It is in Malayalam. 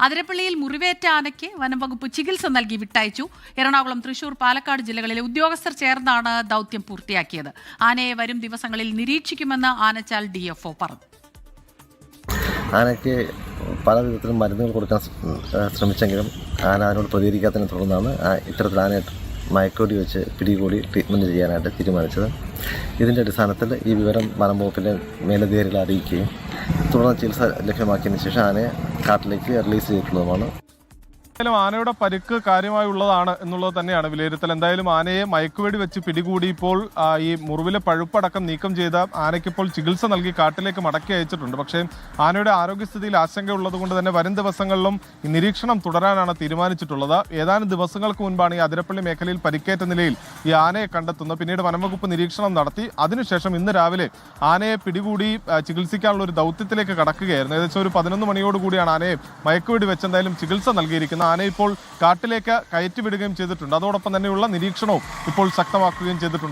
അതിരപ്പള്ളിയിൽ മുറിവേറ്റ ആനയ്ക്ക് വനംവകുപ്പ് ചികിത്സ നൽകി വിട്ടയച്ചു. എറണാകുളം, തൃശൂർ, പാലക്കാട് ജില്ലകളിലെ ഉദ്യോഗസ്ഥർ ചേർന്നാണ് ദൗത്യം പൂർത്തിയാക്കിയത്. ആനയെ വരും ദിവസങ്ങളിൽ നിരീക്ഷിക്കുമെന്ന് ആനച്ചാൽ DFO പറഞ്ഞു. ആനയ്ക്ക് പല വിധത്തിലും മരുന്നുകൾ കൊടുക്കാൻ ശ്രമിച്ചെങ്കിലും ആന അതിനോട് പ്രതികരിക്കാത്തതിനെ തുടർന്നാണ് ഇത്തരത്തിൽ ആനയെ മയക്കുവെടി വെച്ച് പിടികൂടി ട്രീറ്റ്മെൻറ്റ് ചെയ്യാനായിട്ട് തീരുമാനിച്ചത്. ഇതിൻ്റെ അടിസ്ഥാനത്തിൽ ഈ വിവരം വനം വകുപ്പിലെ മേലധികാരികളെ അറിയിക്കുകയും തുടർന്ന് ചികിത്സ ലഭ്യമാക്കിയതിന് ശേഷം ആനയെ കാട്ടിലേക്ക് റിലീസ് ചെയ്തിട്ടുള്ളതുമാണ്. ആനയുടെ പരിക്ക് കാര്യമായുള്ളതാണ് എന്നുള്ളത് തന്നെയാണ് വിലയിരുത്തൽ. എന്തായാലും ആനയെ മയക്കുവെടി വെച്ച് പിടികൂടി ഇപ്പോൾ ഈ മുറിവിലെ പഴുപ്പടക്കം നീക്കം ചെയ്ത ആനയ്ക്കിപ്പോൾ ചികിത്സ നൽകി കാട്ടിലേക്ക് മടക്കി അയച്ചിട്ടുണ്ട്. പക്ഷേ ആനയുടെ ആരോഗ്യസ്ഥിതിയിൽ ആശങ്കയുള്ളത് കൊണ്ട് തന്നെ വരും ദിവസങ്ങളിലും ഈ നിരീക്ഷണം തുടരാനാണ് തീരുമാനിച്ചിട്ടുള്ളത്. ഏതാനും ദിവസങ്ങൾക്ക് മുൻപാണ് ഈ അതിരപ്പള്ളി മേഖലയിൽ പരിക്കേറ്റ നിലയിൽ ഈ ആനയെ കണ്ടെത്തുന്നത്. പിന്നീട് വനംവകുപ്പ് നിരീക്ഷണം നടത്തി അതിനുശേഷം ഇന്ന് രാവിലെ ആനയെ പിടികൂടി ചികിത്സിക്കാനുള്ള ഒരു ദൗത്യത്തിലേക്ക് കടക്കുകയായിരുന്നു. ഏകദേശം ഒരു 11 മണിയോടുകൂടിയാണ് ആനയെ മയക്കുവെടി വെച്ച് എന്തായാലും ചികിത്സ നൽകിയിരിക്കുന്നത്. ആന ഇപ്പോൾ കാട്ടിലേക്ക് കയറ്റിവിടുകയും ചെയ്തിട്ടുണ്ട്. അതോടൊപ്പം തന്നെയുള്ള നിരീക്ഷണവും ഇപ്പോൾ ശക്തമാക്കുകയും ചെയ്തിട്ടുണ്ട്.